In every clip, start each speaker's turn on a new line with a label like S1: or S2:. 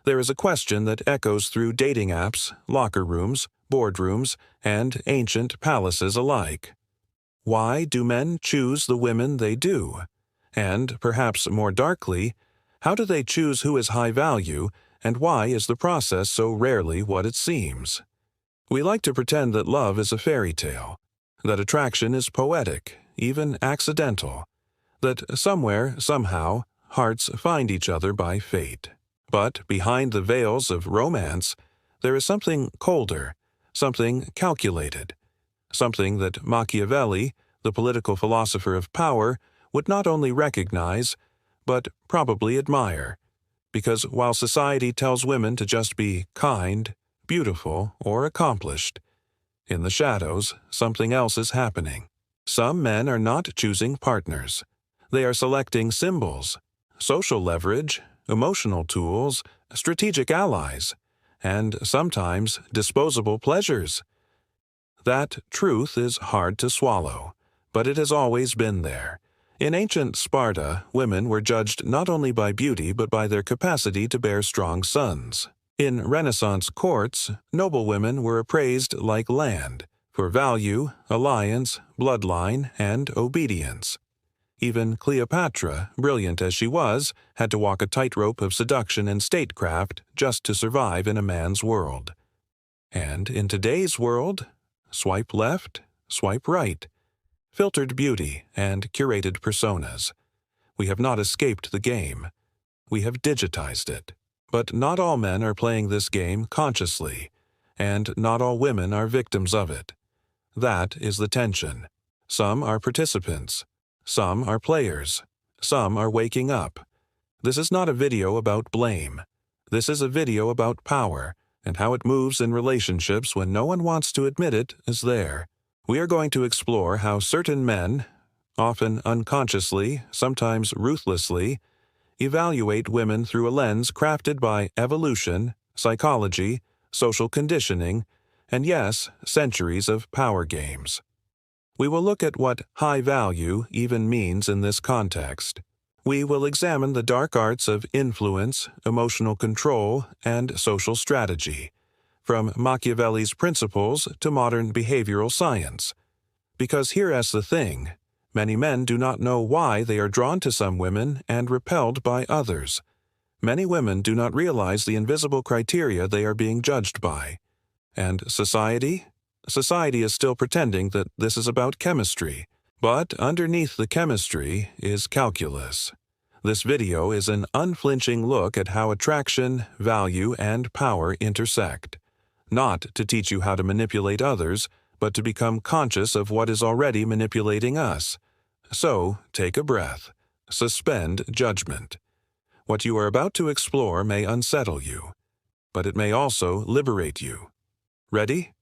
S1: There is a question that echoes through dating apps, locker rooms, boardrooms, and ancient palaces alike. Why do men choose the women they do? And, perhaps more darkly, how do they choose who is high value, and why is the process so rarely what it seems? We like to pretend that love is a fairy tale, that attraction is poetic, even accidental, that somewhere, somehow, hearts find each other by fate. But behind the veils of romance, there is something colder, something calculated, something that Machiavelli, the political philosopher of power, would not only recognize, but probably admire. Because while society tells women to just be kind, beautiful, or accomplished, in the shadows, something else is happening. Some men are not choosing partners. They are selecting symbols, social leverage, emotional tools, strategic allies, and sometimes disposable pleasures. That truth is hard to swallow, but it has always been there. In ancient Sparta, women were judged not only by beauty but by their capacity to bear strong sons. In Renaissance courts, noblewomen were appraised like land, for value, alliance, bloodline, and obedience. Even Cleopatra, brilliant as she was, had to walk a tightrope of seduction and statecraft just to survive in a man's world. And in today's world, swipe left, swipe right. Filtered beauty and curated personas. We have not escaped the game. We have digitized it. But not all men are playing this game consciously, and not all women are victims of it. That is the tension. Some are participants. Some are players. Some are waking up. This is not a video about blame. This is a video about power and how it moves in relationships when no one wants to admit it is there. We are going to explore how certain men, often unconsciously, sometimes ruthlessly, evaluate women through a lens crafted by evolution, psychology, social conditioning, and yes, centuries of power games. We will look at what high value even means in this context. We will examine the dark arts of influence, emotional control, and social strategy, from Machiavelli's principles to modern behavioral science. Because here's the thing, many men do not know why they are drawn to some women and repelled by others. Many women do not realize the invisible criteria they are being judged by. And society? Society is still pretending that this is about chemistry. But underneath the chemistry is calculus. This video is an unflinching look at how attraction, value, and power intersect. Not to teach you how to manipulate others, but to become conscious of what is already manipulating us. So, take a breath. Suspend judgment. What you are about to explore may unsettle you, but it may also liberate you. Ready?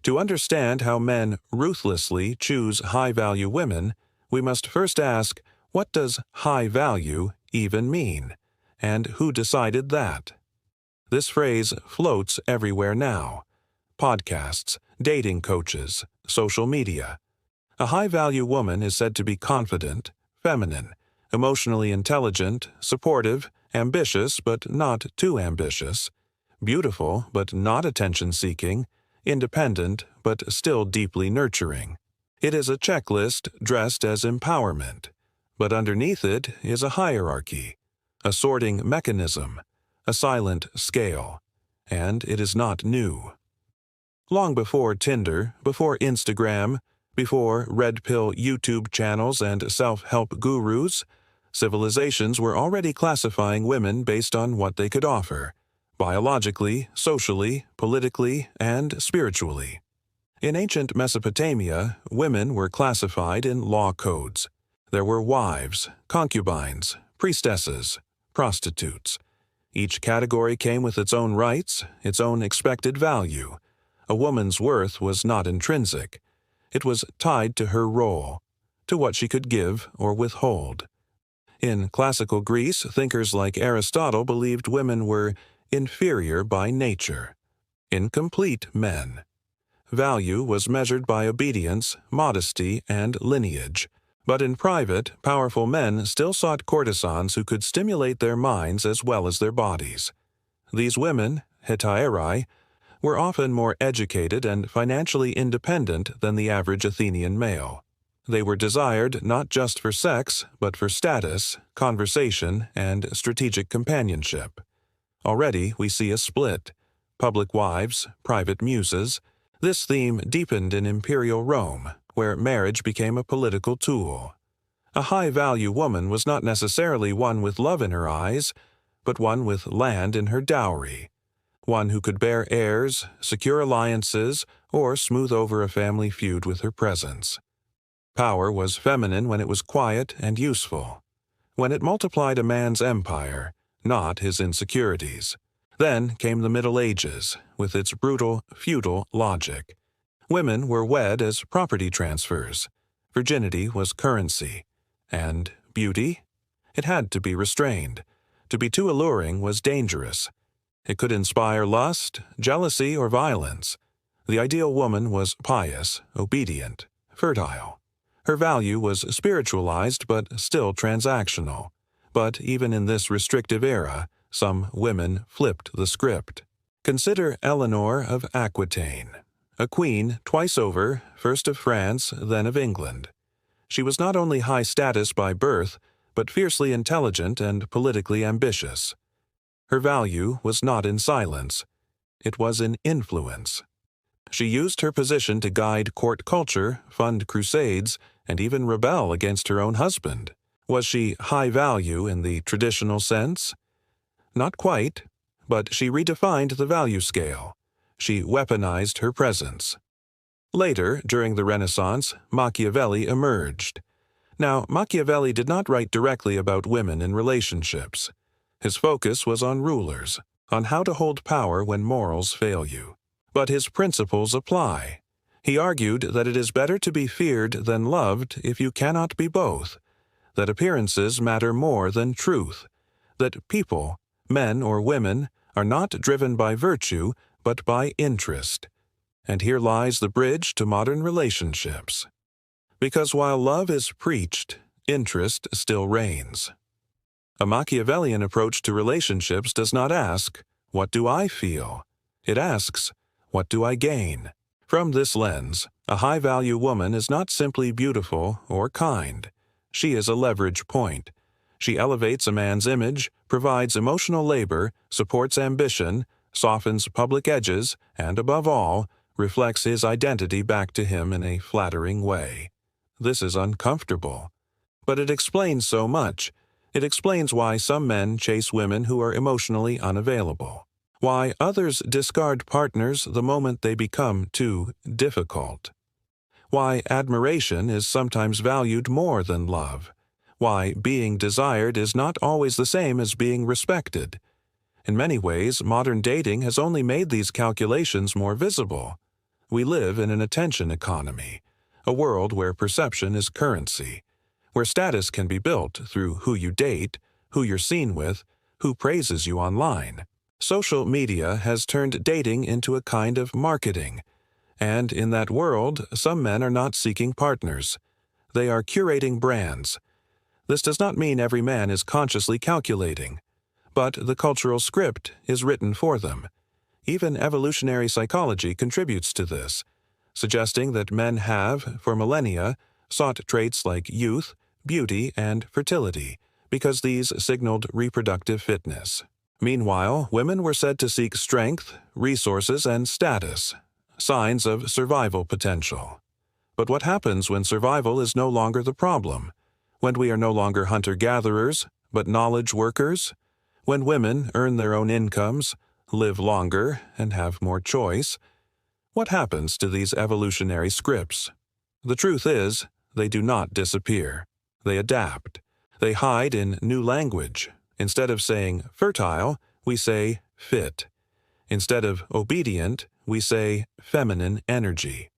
S1: To understand how men ruthlessly choose high-value women, we must first ask, what does high value even mean? And who decided that? This phrase floats everywhere now. Podcasts, dating coaches, social media. A high-value woman is said to be confident, feminine, emotionally intelligent, supportive, ambitious but not too ambitious, beautiful but not attention-seeking, independent but still deeply nurturing. It is a checklist dressed as empowerment, but underneath it is a hierarchy, a sorting mechanism, a silent scale, and it is not new. Long before Tinder, before Instagram, before red pill YouTube channels and self-help gurus, civilizations were already classifying women based on what they could offer, biologically, socially, politically, and spiritually. In ancient Mesopotamia, women were classified in law codes. There were wives, concubines, priestesses, prostitutes. Each category came with its own rights, its own expected value. A woman's worth was not intrinsic. It was tied to her role, to what she could give or withhold. In classical Greece, thinkers like Aristotle believed women were inferior by nature, incomplete men. Value was measured by obedience, modesty, and lineage. But in private, powerful men still sought courtesans who could stimulate their minds as well as their bodies. These women, hetairai, were often more educated and financially independent than the average Athenian male. They were desired not just for sex, but for status, conversation, and strategic companionship. Already we see a split: public wives, private muses. This theme deepened in imperial Rome, where marriage became a political tool. A high-value woman was not necessarily one with love in her eyes, but one with land in her dowry, one who could bear heirs, secure alliances, or smooth over a family feud with her presence. Power was feminine when it was quiet and useful, when it multiplied a man's empire, not his insecurities. Then came the Middle Ages, with its brutal, feudal logic. Women were wed as property transfers. Virginity was currency. And beauty? It had to be restrained. To be too alluring was dangerous. It could inspire lust, jealousy, or violence. The ideal woman was pious, obedient, fertile. Her value was spiritualized but still transactional. But even in this restrictive era, some women flipped the script. Consider Eleanor of Aquitaine, a queen twice over, first of France, then of England. She was not only high status by birth, but fiercely intelligent and politically ambitious. Her value was not in silence. It was in influence. She used her position to guide court culture, fund crusades, and even rebel against her own husband. Was she high value in the traditional sense? Not quite, but she redefined the value scale. She weaponized her presence. Later, during the Renaissance, Machiavelli emerged. Now, Machiavelli did not write directly about women in relationships. His focus was on rulers, on how to hold power when morals fail you. But his principles apply. He argued that it is better to be feared than loved if you cannot be both, that appearances matter more than truth, that people, men or women, are not driven by virtue but by interest. And here lies the bridge to modern relationships. Because while love is preached, interest still reigns. A Machiavellian approach to relationships does not ask, "What do I feel?" It asks, "What do I gain?" From this lens, a high-value woman is not simply beautiful or kind. She is a leverage point. She elevates a man's image, provides emotional labor, supports ambition, softens public edges, and above all, reflects his identity back to him in a flattering way. This is uncomfortable. But it explains so much. It explains why some men chase women who are emotionally unavailable, why others discard partners the moment they become too difficult, why admiration is sometimes valued more than love, why being desired is not always the same as being respected. In many ways, modern dating has only made these calculations more visible. We live in an attention economy, a world where perception is currency, where status can be built through who you date, who you're seen with, who praises you online. Social media has turned dating into a kind of marketing, and in that world, some men are not seeking partners. They are curating brands. This does not mean every man is consciously calculating, but the cultural script is written for them. Even evolutionary psychology contributes to this, suggesting that men have, for millennia, sought traits like youth, beauty, and fertility, because these signaled reproductive fitness. Meanwhile, women were said to seek strength, resources, and status, signs of survival potential. But what happens when survival is no longer the problem? When we are no longer hunter-gatherers, but knowledge workers? When women earn their own incomes, live longer, and have more choice? What happens to these evolutionary scripts? The truth is, they do not disappear. They adapt. They hide in new language. Instead of saying fertile, we say fit. Instead of obedient, we say feminine energy.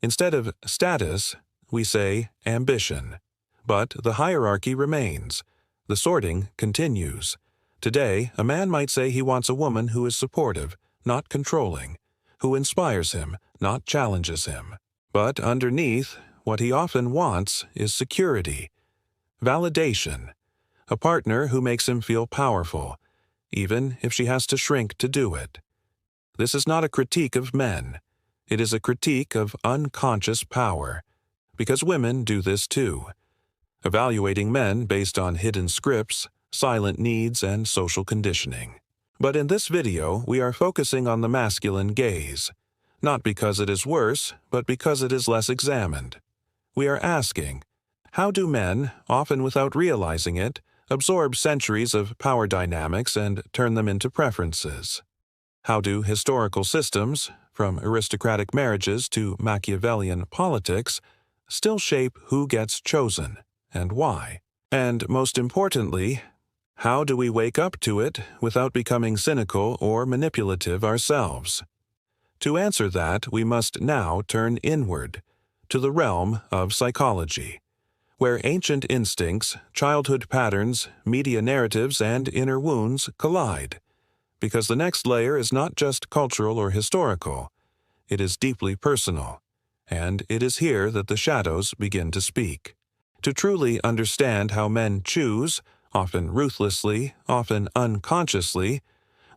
S1: Instead of status, we say ambition. But the hierarchy remains. The sorting continues. Today, a man might say he wants a woman who is supportive, not controlling, who inspires him, not challenges him. But underneath, what he often wants is security, validation, a partner who makes him feel powerful, even if she has to shrink to do it. This is not a critique of men. It is a critique of unconscious power, because women do this too, evaluating men based on hidden scripts, silent needs, and social conditioning. But in this video, we are focusing on the masculine gaze, not because it is worse, but because it is less examined. We are asking, how do men, often without realizing it, absorb centuries of power dynamics and turn them into preferences? How do historical systems, from aristocratic marriages to Machiavellian politics, still shape who gets chosen and why? And most importantly, how do we wake up to it without becoming cynical or manipulative ourselves? To answer that, we must now turn inward, to the realm of psychology, where ancient instincts, childhood patterns, media narratives, and inner wounds collide. Because the next layer is not just cultural or historical, it is deeply personal, and it is here that the shadows begin to speak. To truly understand how men choose, often ruthlessly, often unconsciously,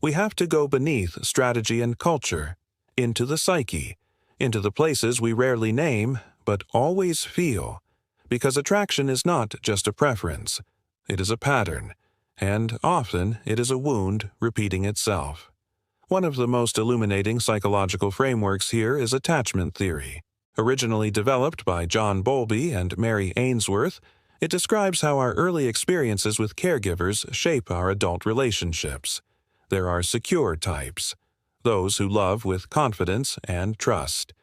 S1: we have to go beneath strategy and culture, into the psyche, into the places we rarely name, but always feel, because attraction is not just a preference, it is a pattern, and often it is a wound repeating itself. One of the most illuminating psychological frameworks here is attachment theory. Originally developed by John Bowlby and Mary Ainsworth, it describes how our early experiences with caregivers shape our adult relationships. There are secure types, those who love with confidence and trust.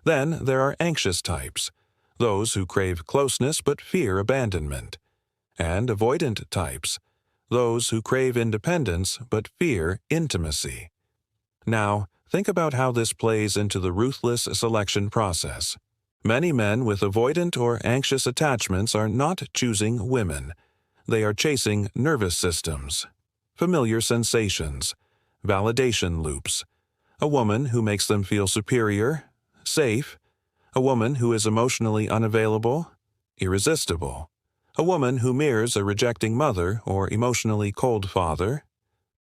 S1: Then there are anxious types, those who crave closeness but fear abandonment. And avoidant types, those who crave independence but fear intimacy. Now, think about how this plays into the ruthless selection process. Many men with avoidant or anxious attachments are not choosing women. They are chasing nervous systems, familiar sensations, validation loops, a woman who makes them feel superior, safe, a woman who is emotionally unavailable, irresistible, a woman who mirrors a rejecting mother or emotionally cold father,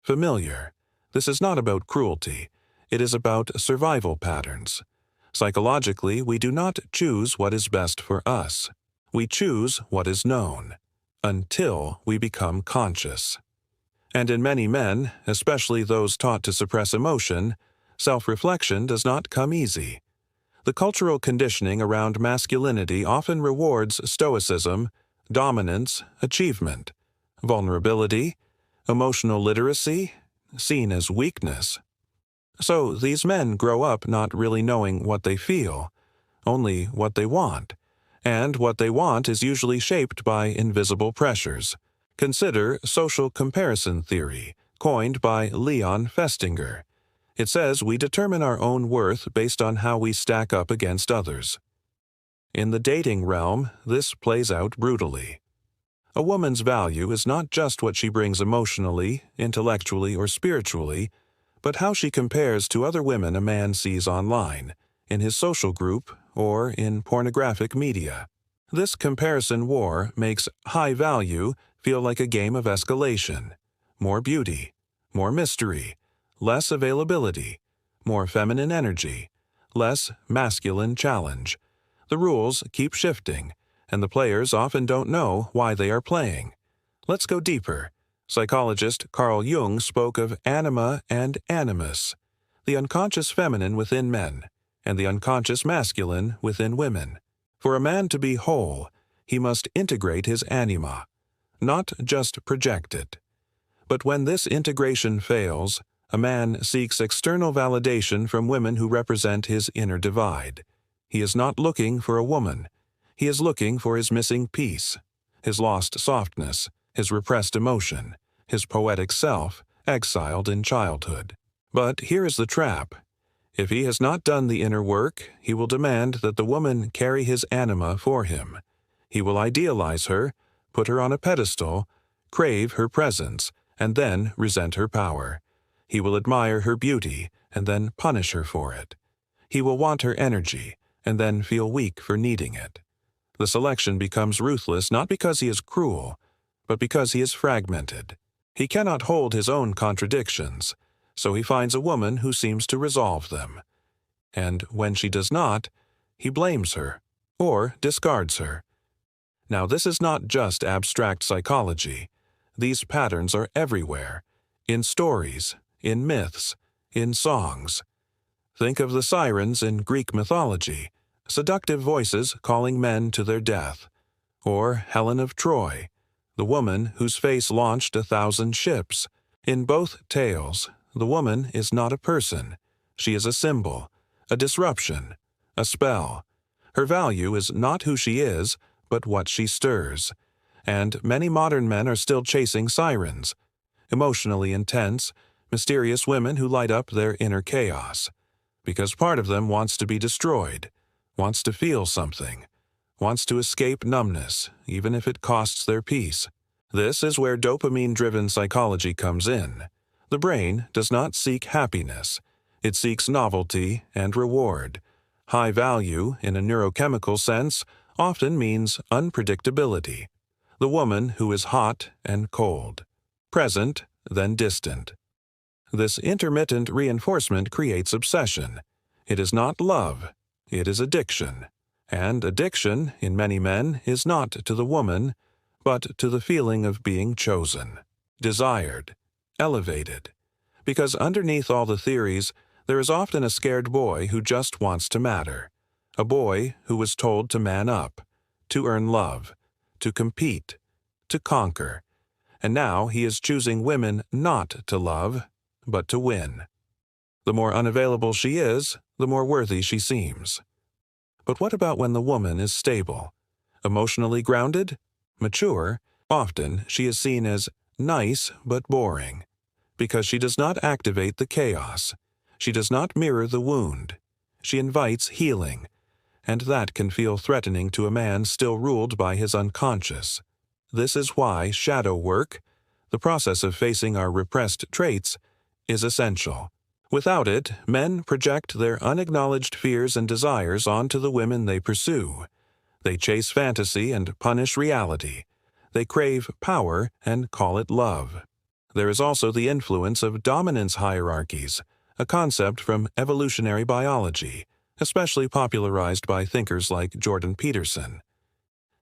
S1: familiar. This is not about cruelty. It is about survival patterns. Psychologically, we do not choose what is best for us. We choose what is known, until we become conscious. And in many men, especially those taught to suppress emotion, self-reflection does not come easy. The cultural conditioning around masculinity often rewards stoicism, dominance, achievement, vulnerability, emotional literacy, seen as weakness. So these men grow up not really knowing what they feel, only what they want, and what they want is usually shaped by invisible pressures. Consider social comparison theory, coined by Leon Festinger. It says we determine our own worth based on how we stack up against others. In the dating realm, this plays out brutally. A woman's value is not just what she brings emotionally, intellectually, or spiritually, but how she compares to other women a man sees online, in his social group, or in pornographic media. This comparison war makes high value feel like a game of escalation. More beauty, more mystery, less availability, more feminine energy, less masculine challenge. The rules keep shifting, and the players often don't know why they are playing. Let's go deeper. Psychologist Carl Jung spoke of anima and animus, the unconscious feminine within men, and the unconscious masculine within women. For a man to be whole, he must integrate his anima, not just project it. But when this integration fails, a man seeks external validation from women who represent his inner divide. He is not looking for a woman. He is looking for his missing piece, his lost softness, his repressed emotion, his poetic self, exiled in childhood. But here is the trap. If he has not done the inner work, he will demand that the woman carry his anima for him. He will idealize her, put her on a pedestal, crave her presence, and then resent her power. He will admire her beauty, and then punish her for it. He will want her energy, and then feel weak for needing it. The selection becomes ruthless not because he is cruel, but because he is fragmented. He cannot hold his own contradictions, so he finds a woman who seems to resolve them. And when she does not, he blames her, or discards her. Now, this is not just abstract psychology. These patterns are everywhere, in stories, in myths, in songs. Think of the sirens in Greek mythology, seductive voices calling men to their death. Or Helen of Troy, the woman whose face launched 1,000 ships. In both tales, the woman is not a person. She is a symbol, a disruption, a spell. Her value is not who she is, but what she stirs. And many modern men are still chasing sirens, emotionally intense, mysterious women who light up their inner chaos. Because part of them wants to be destroyed, wants to feel something, wants to escape numbness, even if it costs their peace. This is where dopamine-driven psychology comes in. The brain does not seek happiness. It seeks novelty and reward. High value, in a neurochemical sense, often means unpredictability. The woman who is hot and cold, present, then distant. This intermittent reinforcement creates obsession. It is not love, it is addiction. And addiction, in many men, is not to the woman, but to the feeling of being chosen, desired, elevated. Because underneath all the theories, there is often a scared boy who just wants to matter. A boy who was told to man up, to earn love, to compete, to conquer. And now he is choosing women not to love, but to win. The more unavailable she is, the more worthy she seems. But what about when the woman is stable, emotionally grounded, mature? Often she is seen as nice but boring, because she does not activate the chaos. She does not mirror the wound. She invites healing, and that can feel threatening to a man still ruled by his unconscious. This is why shadow work, the process of facing our repressed traits, is essential. Without it, men project their unacknowledged fears and desires onto the women they pursue. They chase fantasy and punish reality. They crave power and call it love. There is also the influence of dominance hierarchies, a concept from evolutionary biology, especially popularized by thinkers like Jordan Peterson.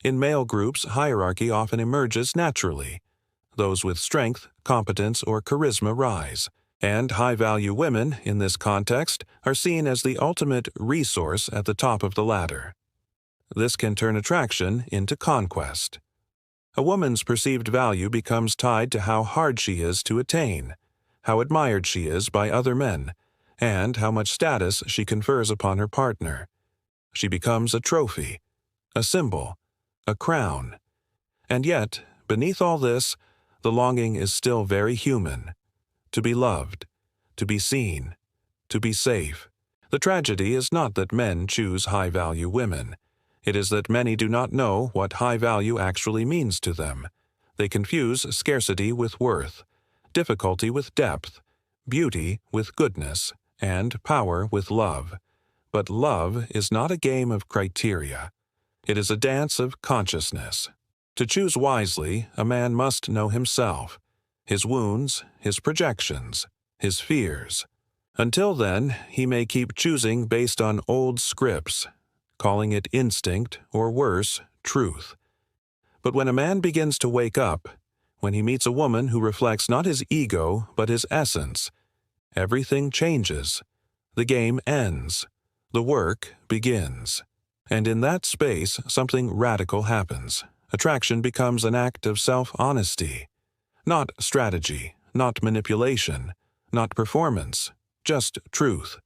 S1: In male groups, hierarchy often emerges naturally. Those with strength, competence, or charisma rise, and high-value women, in this context, are seen as the ultimate resource at the top of the ladder. This can turn attraction into conquest. A woman's perceived value becomes tied to how hard she is to attain, how admired she is by other men, and how much status she confers upon her partner. She becomes a trophy, a symbol, a crown. And yet, beneath all this, the longing is still very human. To be loved, to be seen, to be safe. The tragedy is not that men choose high-value women. It is that many do not know what high value actually means to them. They confuse scarcity with worth, difficulty with depth, beauty with goodness, and power with love. But love is not a game of criteria. It is a dance of consciousness. To choose wisely, a man must know himself, his wounds, his projections, his fears. Until then, he may keep choosing based on old scripts, calling it instinct, or worse, truth. But when a man begins to wake up, when he meets a woman who reflects not his ego but his essence, everything changes. The game ends. The work begins. And in that space, something radical happens. Attraction becomes an act of self-honesty. Not strategy, not manipulation, not performance, just truth.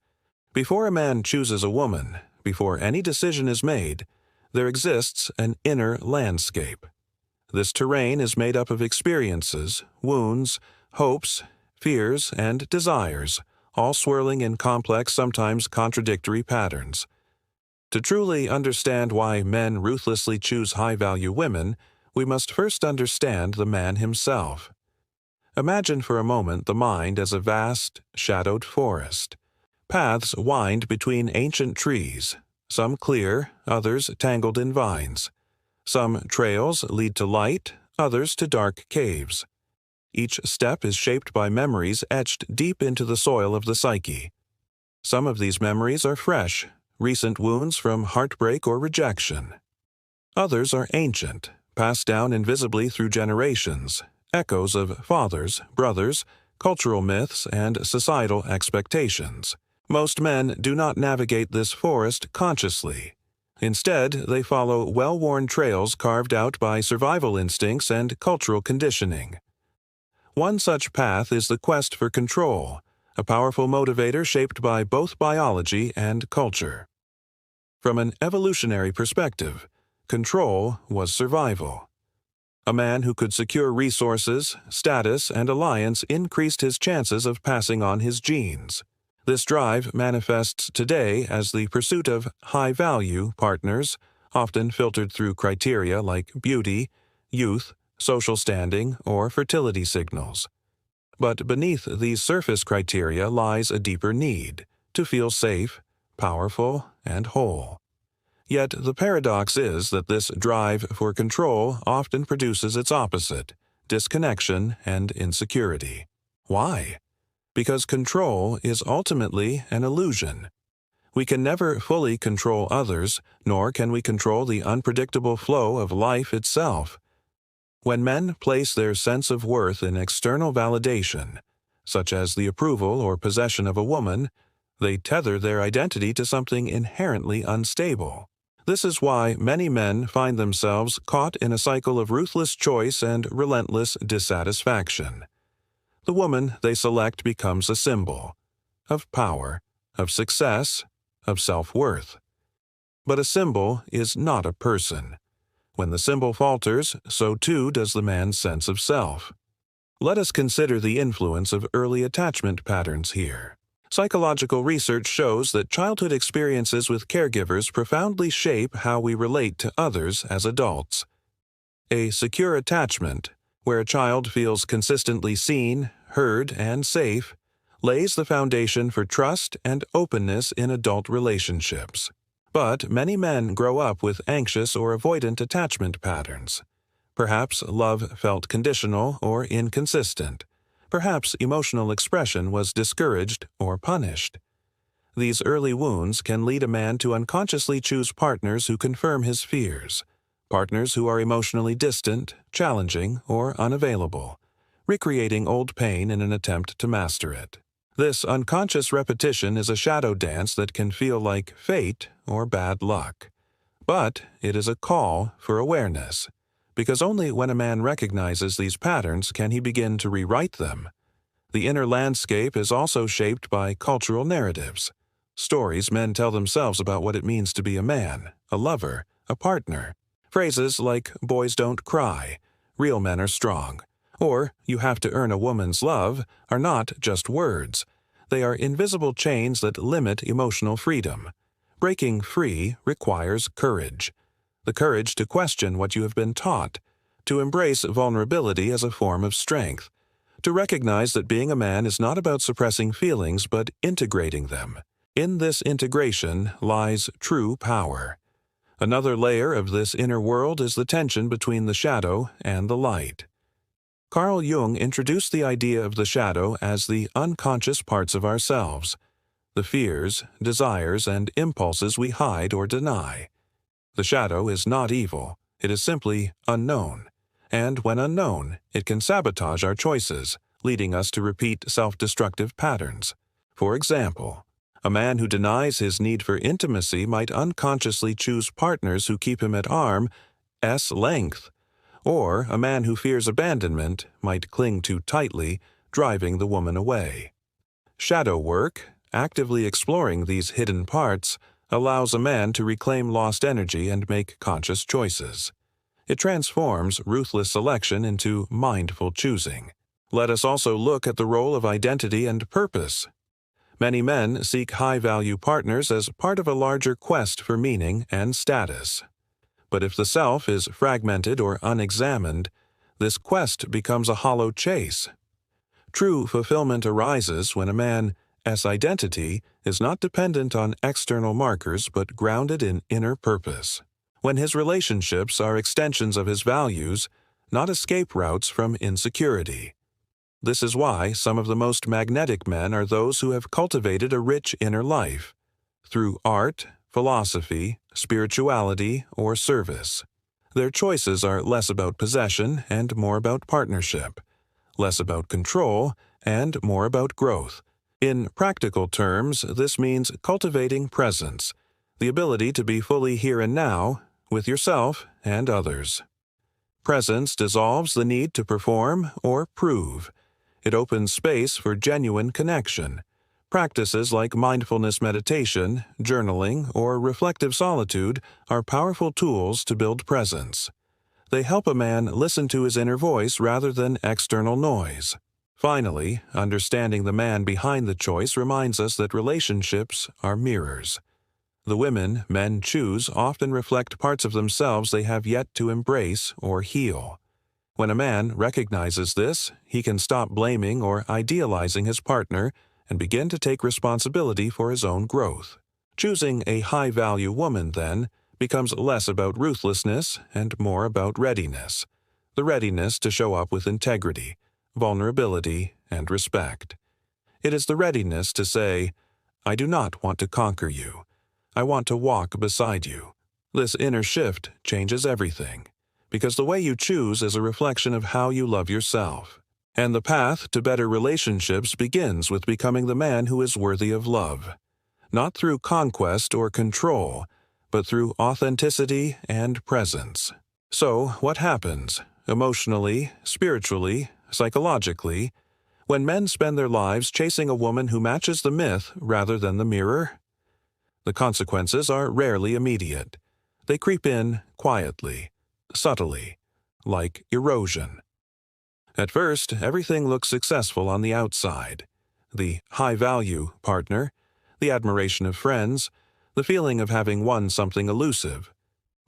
S1: Before a man chooses a woman, before any decision is made, there exists an inner landscape. This terrain is made up of experiences, wounds, hopes, fears, and desires, all swirling in complex, sometimes contradictory patterns. To truly understand why men ruthlessly choose high-value women, we must first understand the man himself. Imagine for a moment the mind as a vast, shadowed forest. Paths wind between ancient trees, some clear, others tangled in vines. Some trails lead to light, others to dark caves. each step is shaped by memories etched deep into the soil of the psyche. Some of these memories are fresh, recent wounds from heartbreak or rejection. Others are ancient, passed down invisibly through generations, echoes of fathers, brothers, cultural myths, and societal expectations. Most men do not navigate this forest consciously. Instead, they follow well-worn trails carved out by survival instincts and cultural conditioning. One such path is the quest for control, a powerful motivator shaped by both biology and culture. From an evolutionary perspective, control was survival. A man who could secure resources, status, and alliance increased his chances of passing on his genes. This drive manifests today as the pursuit of high-value partners, often filtered through criteria like beauty, youth, social standing, or fertility signals. But beneath these surface criteria lies a deeper need to feel safe, powerful, and whole. Yet the paradox is that this drive for control often produces its opposite, disconnection and insecurity. Why? Because control is ultimately an illusion. We can never fully control others, nor can we control the unpredictable flow of life itself. When men place their sense of worth in external validation, such as the approval or possession of a woman, they tether their identity to something inherently unstable. This is why many men find themselves caught in a cycle of ruthless choice and relentless dissatisfaction. The woman they select becomes a symbol of power, of success, of self-worth. But a symbol is not a person. When the symbol falters, so too does the man's sense of self. Let us consider the influence of early attachment patterns here. Psychological research shows that childhood experiences with caregivers profoundly shape how we relate to others as adults. A secure attachment, where a child feels consistently seen, heard, and safe, lays the foundation for trust and openness in adult relationships. But many men grow up with anxious or avoidant attachment patterns. Perhaps love felt conditional or inconsistent. Perhaps emotional expression was discouraged or punished. These early wounds can lead a man to unconsciously choose partners who confirm his fears, partners who are emotionally distant, challenging, or unavailable, recreating old pain in an attempt to master it. This unconscious repetition is a shadow dance that can feel like fate or bad luck. But it is a call for awareness, because only when a man recognizes these patterns can he begin to rewrite them. The inner landscape is also shaped by cultural narratives, stories men tell themselves about what it means to be a man, a lover, a partner. Phrases like, "boys don't cry," "real men are strong," or "you have to earn a woman's love" are not just words. They are invisible chains that limit emotional freedom. Breaking free requires courage. The courage to question what you have been taught, to embrace vulnerability as a form of strength, to recognize that being a man is not about suppressing feelings but integrating them. In this integration lies true power. Another layer of this inner world is the tension between the shadow and the light. Carl Jung introduced the idea of the shadow as the unconscious parts of ourselves, the fears, desires, and impulses we hide or deny. The shadow is not evil, it is simply unknown. And when unknown, it can sabotage our choices, leading us to repeat self-destructive patterns. For example, a man who denies his need for intimacy might unconsciously choose partners who keep him at arm's length, or a man who fears abandonment might cling too tightly, driving the woman away. Shadow work, actively exploring these hidden parts, allows a man to reclaim lost energy and make conscious choices. It transforms ruthless selection into mindful choosing. Let us also look at the role of identity and purpose. Many men seek high-value partners as part of a larger quest for meaning and status. But if the self is fragmented or unexamined, this quest becomes a hollow chase. True fulfillment arises when a man's identity is not dependent on external markers but grounded in inner purpose. When his relationships are extensions of his values, not escape routes from insecurity. This is why some of the most magnetic men are those who have cultivated a rich inner life, through art, philosophy, spirituality, or service. Their choices are less about possession and more about partnership, less about control and more about growth. In practical terms, this means cultivating presence, the ability to be fully here and now with yourself and others. Presence dissolves the need to perform or prove. It opens space for genuine connection. Practices like mindfulness meditation, journaling, or reflective solitude are powerful tools to build presence. They help a man listen to his inner voice rather than external noise. Finally, understanding the man behind the choice reminds us that relationships are mirrors. The women men choose often reflect parts of themselves they have yet to embrace or heal. When a man recognizes this, he can stop blaming or idealizing his partner and begin to take responsibility for his own growth. Choosing a high-value woman, then, becomes less about ruthlessness and more about readiness. The readiness to show up with integrity, vulnerability, and respect. It is the readiness to say, "I do not want to conquer you. I want to walk beside you." This inner shift changes everything, because the way you choose is a reflection of how you love yourself. And the path to better relationships begins with becoming the man who is worthy of love, not through conquest or control, but through authenticity and presence. So, what happens, emotionally, spiritually, psychologically, when men spend their lives chasing a woman who matches the myth rather than the mirror? The consequences are rarely immediate. They creep in quietly, subtly, like erosion. At first, everything looks successful on the outside. The high-value partner, the admiration of friends, the feeling of having won something elusive.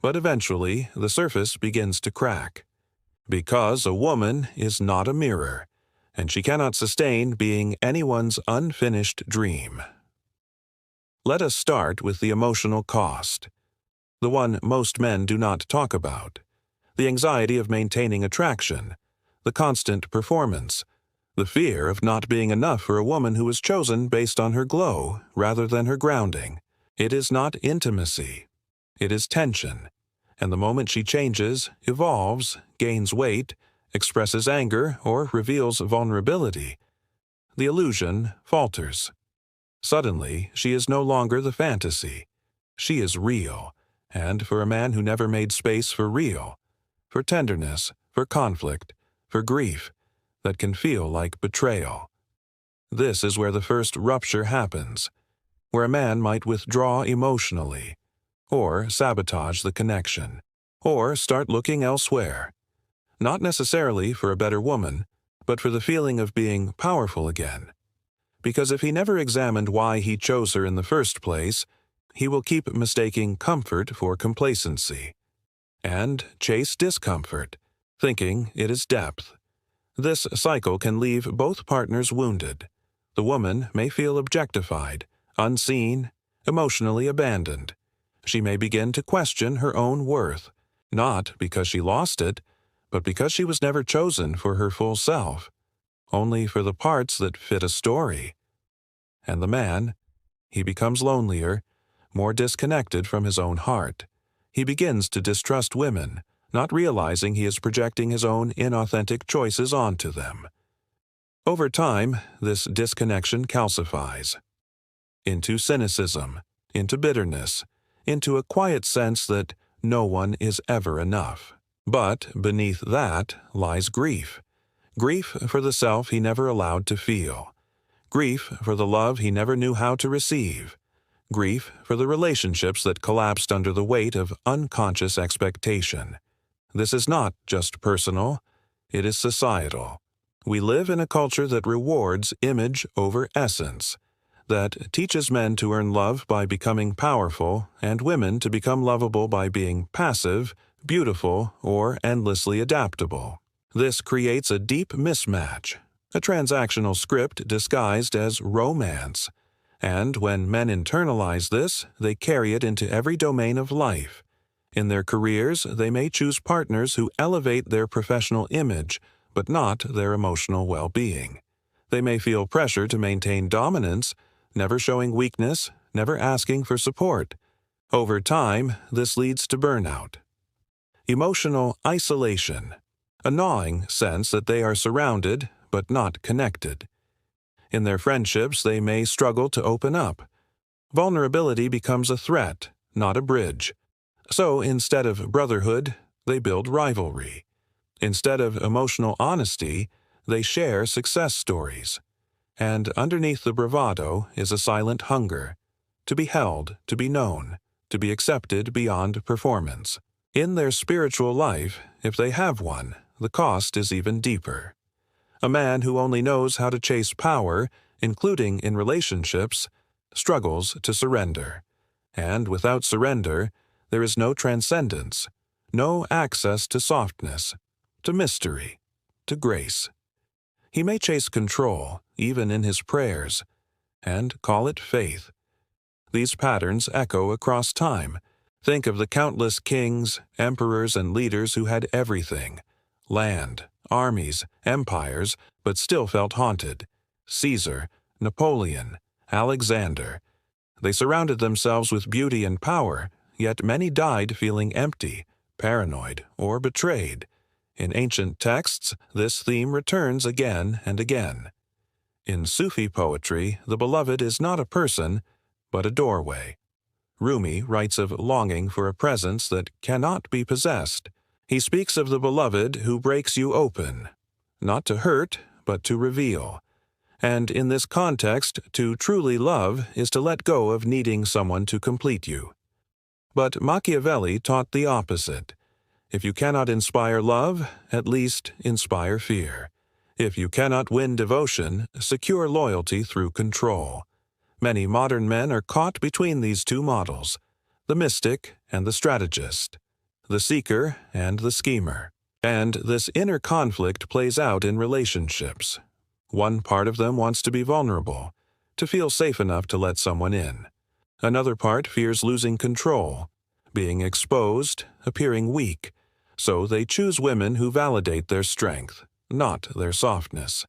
S1: But eventually, the surface begins to crack. Because a woman is not a mirror, and she cannot sustain being anyone's unfinished dream. Let us start with the emotional cost, the one most men do not talk about. The anxiety of maintaining attraction, the constant performance, the fear of not being enough for a woman who is chosen based on her glow rather than her grounding. It is not intimacy. It is tension. And the moment she changes, evolves, gains weight, expresses anger, or reveals vulnerability, the illusion falters. Suddenly, she is no longer the fantasy. She is real, and for a man who never made space for real, for tenderness, for conflict, for grief, that can feel like betrayal. This is where the first rupture happens, where a man might withdraw emotionally, or sabotage the connection, or start looking elsewhere. Not necessarily for a better woman, but for the feeling of being powerful again. Because if he never examined why he chose her in the first place, he will keep mistaking comfort for complacency, and chase discomfort, thinking it is depth. This cycle can leave both partners wounded. The woman may feel objectified, unseen, emotionally abandoned. She may begin to question her own worth, not because she lost it, but because she was never chosen for her full self, only for the parts that fit a story. And the man, he becomes lonelier, more disconnected from his own heart. He begins to distrust women, not realizing he is projecting his own inauthentic choices onto them. Over time, this disconnection calcifies into cynicism, into bitterness, into a quiet sense that no one is ever enough. But beneath that lies grief. Grief for the self he never allowed to feel. Grief for the love he never knew how to receive. Grief for the relationships that collapsed under the weight of unconscious expectation. This is not just personal, it is societal. We live in a culture that rewards image over essence, that teaches men to earn love by becoming powerful and women to become lovable by being passive, beautiful, or endlessly adaptable. This creates a deep mismatch, a transactional script disguised as romance. And when men internalize this, they carry it into every domain of life. In their careers, they may choose partners who elevate their professional image but not their emotional well-being. They may feel pressure to maintain dominance, never showing weakness, never asking for support. Over time, this leads to burnout. Emotional isolation, a gnawing sense that they are surrounded but not connected. In their friendships, they may struggle to open up. Vulnerability becomes a threat, not a bridge. So instead of brotherhood, they build rivalry. Instead of emotional honesty, they share success stories. And underneath the bravado is a silent hunger, to be held, to be known, to be accepted beyond performance. In their spiritual life, if they have one, the cost is even deeper. A man who only knows how to chase power, including in relationships, struggles to surrender. And without surrender, there is no transcendence, no access to softness, to mystery, to grace. He may chase control, even in his prayers, and call it faith. These patterns echo across time. Think of the countless kings, emperors, and leaders who had everything: land, armies, empires, but still felt haunted. Caesar, Napoleon, Alexander. They surrounded themselves with beauty and power, yet many died feeling empty, paranoid, or betrayed. In ancient texts, this theme returns again and again. In Sufi poetry, the beloved is not a person, but a doorway. Rumi writes of longing for a presence that cannot be possessed. He speaks of the beloved who breaks you open, not to hurt, but to reveal. And in this context, to truly love is to let go of needing someone to complete you. But Machiavelli taught the opposite. If you cannot inspire love, at least inspire fear. If you cannot win devotion, secure loyalty through control. Many modern men are caught between these two models, the mystic and the strategist, the seeker and the schemer. And this inner conflict plays out in relationships. One part of them wants to be vulnerable, to feel safe enough to let someone in. Another part fears losing control, being exposed, appearing weak, so they choose women who validate their strength, not their softness.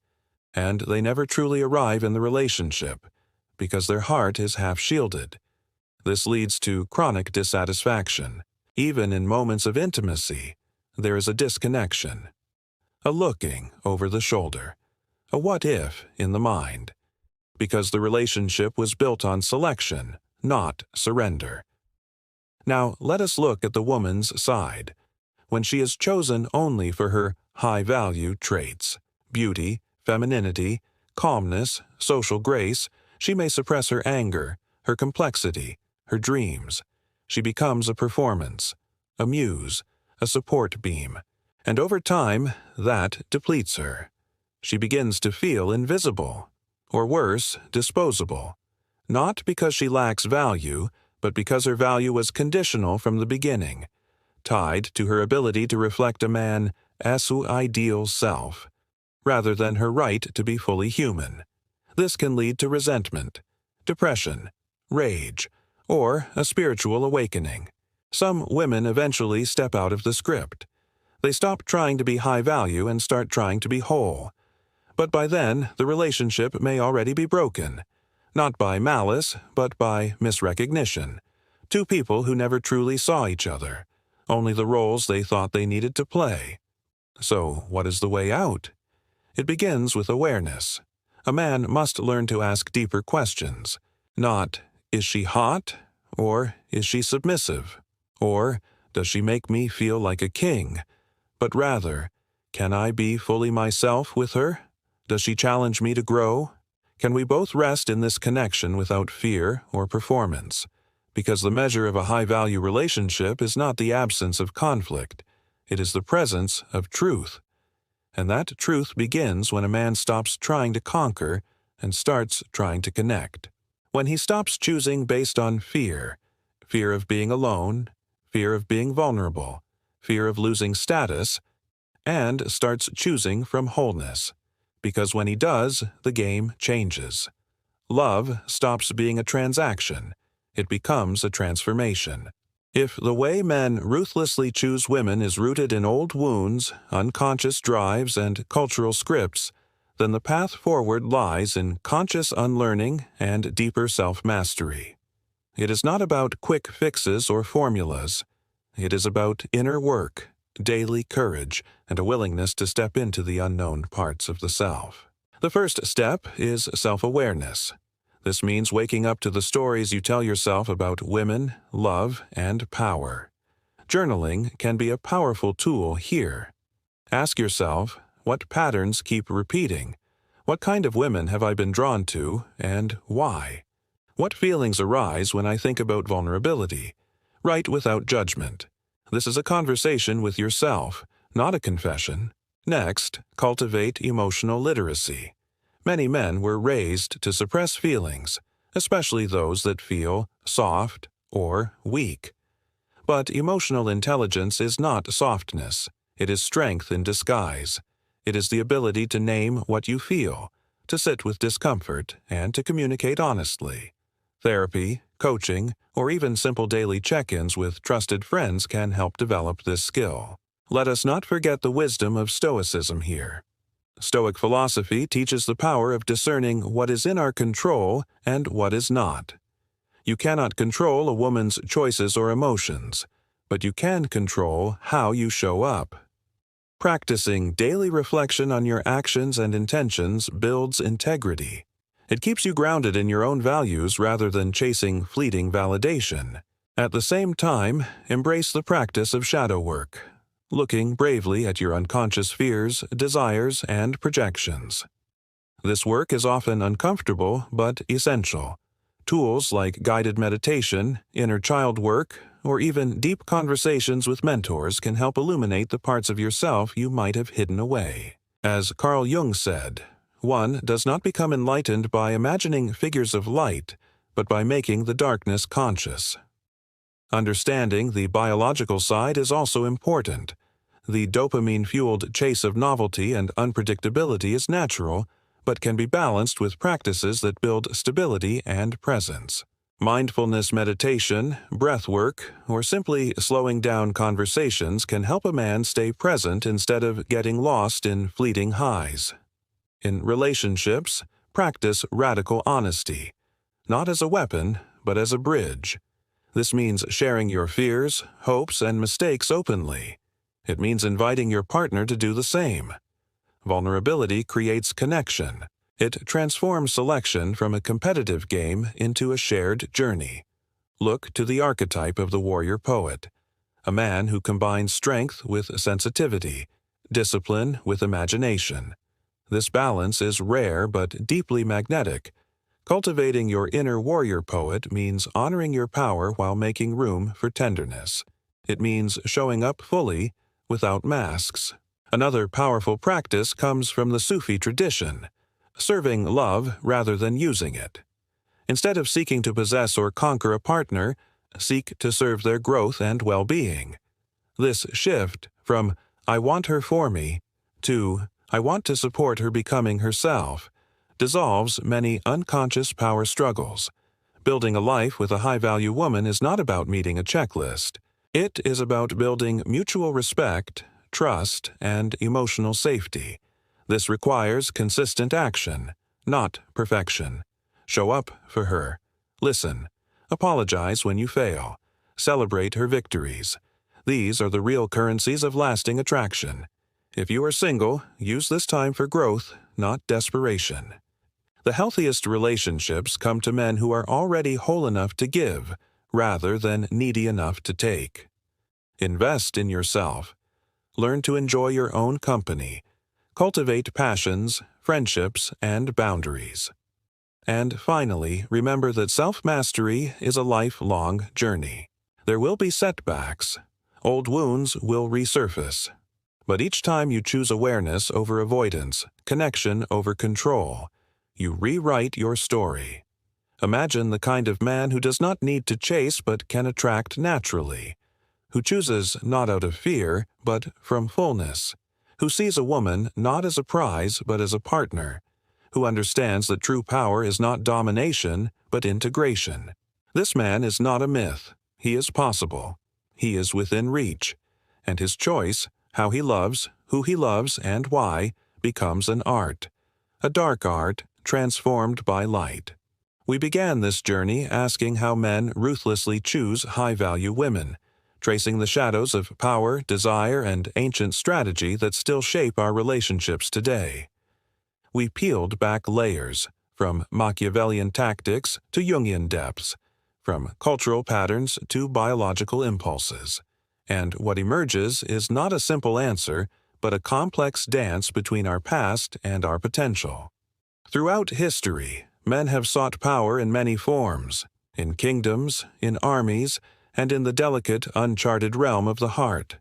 S1: And they never truly arrive in the relationship, because their heart is half-shielded. This leads to chronic dissatisfaction. Even in moments of intimacy, there is a disconnection, a looking over the shoulder, a what-if in the mind, because the relationship was built on selection, not surrender. Now, let us look at the woman's side, when she is chosen only for her high-value traits, beauty, femininity, calmness, social grace. She may suppress her anger, her complexity, her dreams. She becomes a performance, a muse, a support beam. And over time, that depletes her. She begins to feel invisible, or worse, disposable. Not because she lacks value, but because her value was conditional from the beginning, tied to her ability to reflect a man's ideal self, rather than her right to be fully human. This can lead to resentment, depression, rage, or a spiritual awakening. Some women eventually step out of the script. They stop trying to be high value and start trying to be whole. But by then, the relationship may already be broken, not by malice, but by misrecognition. Two people who never truly saw each other, only the roles they thought they needed to play. So, what is the way out? It begins with awareness. A man must learn to ask deeper questions. Not, is she hot? Or is she submissive? Or, does she make me feel like a king? But rather, can I be fully myself with her? Does she challenge me to grow? Can we both rest in this connection without fear or performance? Because the measure of a high-value relationship is not the absence of conflict. It is the presence of truth. And that truth begins when a man stops trying to conquer and starts trying to connect. When he stops choosing based on fear, fear of being alone, fear of being vulnerable, fear of losing status, and starts choosing from wholeness. Because when he does, the game changes. Love stops being a transaction. It becomes a transformation. If the way men ruthlessly choose women is rooted in old wounds, unconscious drives, and cultural scripts, then the path forward lies in conscious unlearning and deeper self-mastery. It is not about quick fixes or formulas. It is about inner work, daily courage, and a willingness to step into the unknown parts of the self. The first step is self-awareness. This means waking up to the stories you tell yourself about women, love, and power. Journaling can be a powerful tool here. Ask yourself, what patterns keep repeating? What kind of women have I been drawn to, and why? What feelings arise when I think about vulnerability? Write without judgment. This is a conversation with yourself, not a confession. Next, cultivate emotional literacy. Many men were raised to suppress feelings, especially those that feel soft or weak. But emotional intelligence is not softness. It is strength in disguise. It is the ability to name what you feel, to sit with discomfort, and to communicate honestly. Therapy, coaching, or even simple daily check-ins with trusted friends can help develop this skill. Let us not forget the wisdom of Stoicism here. Stoic philosophy teaches the power of discerning what is in our control and what is not. You cannot control a woman's choices or emotions, but you can control how you show up. Practicing daily reflection on your actions and intentions builds integrity. It keeps you grounded in your own values rather than chasing fleeting validation. At the same time, embrace the practice of shadow work, looking bravely at your unconscious fears, desires, and projections. This work is often uncomfortable but essential. Tools like guided meditation, inner child work, or even deep conversations with mentors can help illuminate the parts of yourself you might have hidden away. As Carl Jung said, one does not become enlightened by imagining figures of light, but by making the darkness conscious. Understanding the biological side is also important. The dopamine-fueled chase of novelty and unpredictability is natural, but can be balanced with practices that build stability and presence. Mindfulness meditation, breath work, or simply slowing down conversations can help a man stay present instead of getting lost in fleeting highs. In relationships, practice radical honesty, not as a weapon, but as a bridge. This means sharing your fears, hopes, and mistakes openly. It means inviting your partner to do the same. Vulnerability creates connection. It transforms selection from a competitive game into a shared journey. Look to the archetype of the warrior poet, a man who combines strength with sensitivity, discipline with imagination. This balance is rare but deeply magnetic. Cultivating your inner warrior poet means honoring your power while making room for tenderness. It means showing up fully, without masks. Another powerful practice comes from the Sufi tradition, serving love rather than using it. Instead of seeking to possess or conquer a partner, seek to serve their growth and well-being. This shift from "I want her for me" to "I want to support her becoming herself" dissolves many unconscious power struggles. Building a life with a high-value woman is not about meeting a checklist. It is about building mutual respect, trust, and emotional safety. This requires consistent action, not perfection. Show up for her. Listen. Apologize when you fail. Celebrate her victories. These are the real currencies of lasting attraction. If you are single, use this time for growth, not desperation. The healthiest relationships come to men who are already whole enough to give, rather than needy enough to take. Invest in yourself. Learn to enjoy your own company. Cultivate passions, friendships, and boundaries. And finally, remember that self-mastery is a lifelong journey. There will be setbacks. Old wounds will resurface. But each time you choose awareness over avoidance, connection over control, you rewrite your story. Imagine the kind of man who does not need to chase but can attract naturally, who chooses not out of fear but from fullness, who sees a woman not as a prize but as a partner, who understands that true power is not domination but integration. This man is not a myth. He is possible. he is within reach, and his choice, how he loves, who he loves, and why, becomes an art, a dark art transformed by light. We began this journey asking how men ruthlessly choose high-value women, tracing the shadows of power, desire, and ancient strategy that still shape our relationships today. We peeled back layers, from Machiavellian tactics to Jungian depths, from cultural patterns to biological impulses. And what emerges is not a simple answer, but a complex dance between our past and our potential. Throughout history, men have sought power in many forms, in kingdoms, in armies, and in the delicate, uncharted realm of the heart.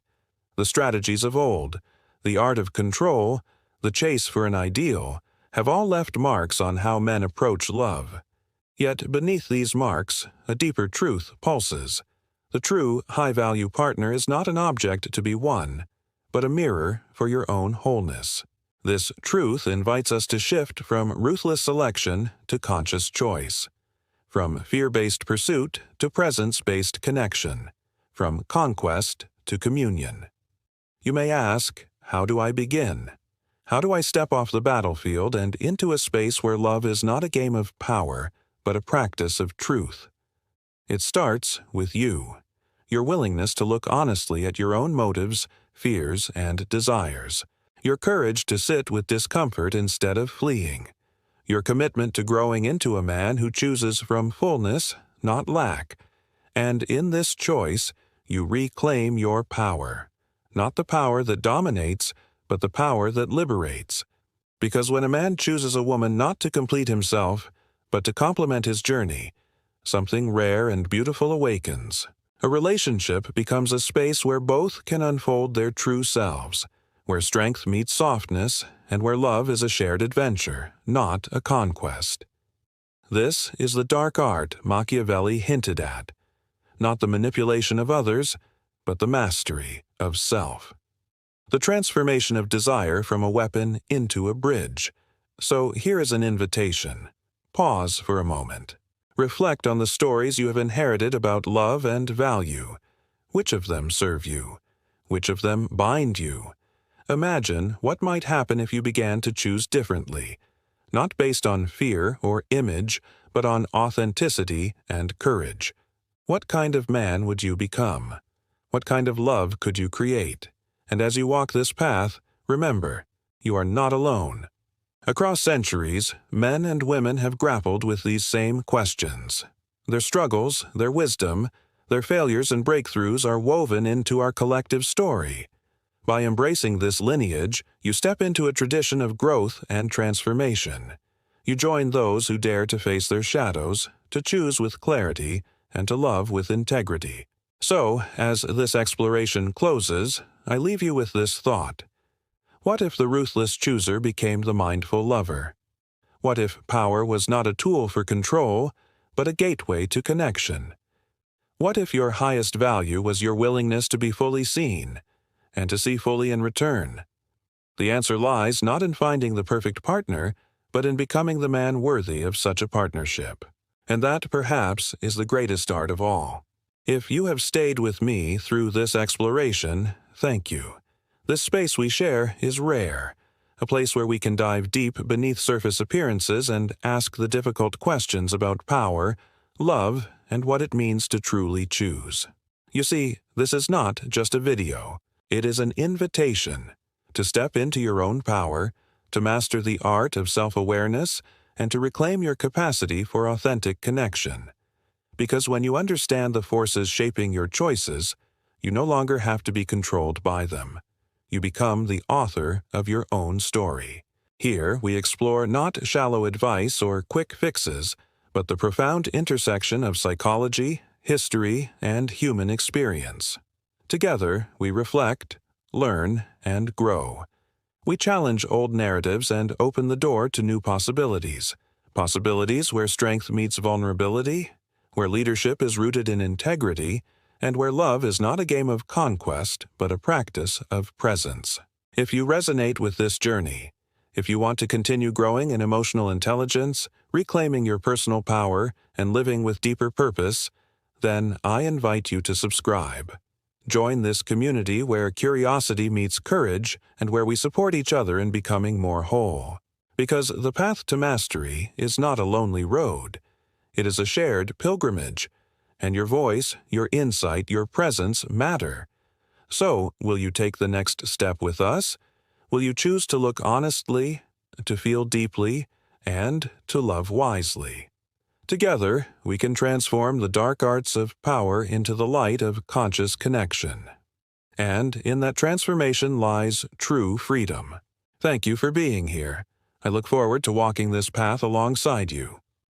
S1: The strategies of old, the art of control, the chase for an ideal, have all left marks on how men approach love. Yet beneath these marks, a deeper truth pulses. The true, high-value partner is not an object to be won, but a mirror for your own wholeness. This truth invites us to shift from ruthless selection to conscious choice, from fear-based pursuit to presence-based connection, from conquest to communion. You may ask, how do I begin? How do I step off the battlefield and into a space where love is not a game of power, but a practice of truth? It starts with you, your willingness to look honestly at your own motives, fears, and desires, your courage to sit with discomfort instead of fleeing, your commitment to growing into a man who chooses from fullness, not lack, and in this choice, you reclaim your power, not the power that dominates, but the power that liberates. Because when a man chooses a woman not to complete himself, but to complement his journey, something rare and beautiful awakens. A relationship becomes a space where both can unfold their true selves, where strength meets softness, and where love is a shared adventure, not a conquest. This is the dark art Machiavelli hinted at, not the manipulation of others, but the mastery of self. The transformation of desire from a weapon into a bridge. So here is an invitation. Pause for a moment. Reflect on the stories you have inherited about love and value. Which of them serve you? Which of them bind you? Imagine what might happen if you began to choose differently, not based on fear or image, but on authenticity and courage. What kind of man would you become? What kind of love could you create? And as you walk this path, remember, you are not alone. Across centuries, men and women have grappled with these same questions. Their struggles, their wisdom, their failures and breakthroughs are woven into our collective story. By embracing this lineage, you step into a tradition of growth and transformation. You join those who dare to face their shadows, to choose with clarity, and to love with integrity. So, as this exploration closes, I leave you with this thought. What if the ruthless chooser became the mindful lover? What if power was not a tool for control, but a gateway to connection? What if your highest value was your willingness to be fully seen, and to see fully in return? The answer lies not in finding the perfect partner, but in becoming the man worthy of such a partnership. And that, perhaps, is the greatest art of all. If you have stayed with me through this exploration, thank you. This space we share is rare, a place where we can dive deep beneath surface appearances and ask the difficult questions about power, love, and what it means to truly choose. You see, this is not just a video. It is an invitation to step into your own power, to master the art of self-awareness, and to reclaim your capacity for authentic connection. Because when you understand the forces shaping your choices, you no longer have to be controlled by them. You become the author of your own story. Here, we explore not shallow advice or quick fixes, but the profound intersection of psychology, history, and human experience. Together, we reflect, learn, and grow. We challenge old narratives and open the door to new possibilities. Possibilities where strength meets vulnerability, where leadership is rooted in integrity, and where love is not a game of conquest, but a practice of presence. If you resonate with this journey, if you want to continue growing in emotional intelligence, reclaiming your personal power, and living with deeper purpose, then I invite you to subscribe. Join this community where curiosity meets courage and where we support each other in becoming more whole. Because the path to mastery is not a lonely road. It is a shared pilgrimage, and your voice, your insight, your presence matter. So, will you take the next step with us? Will you choose to look honestly, to feel deeply, and to love wisely? Together, we can transform the dark arts of power into the light of conscious connection. And in that transformation lies true freedom. Thank you for being here. I look forward to walking this path alongside you.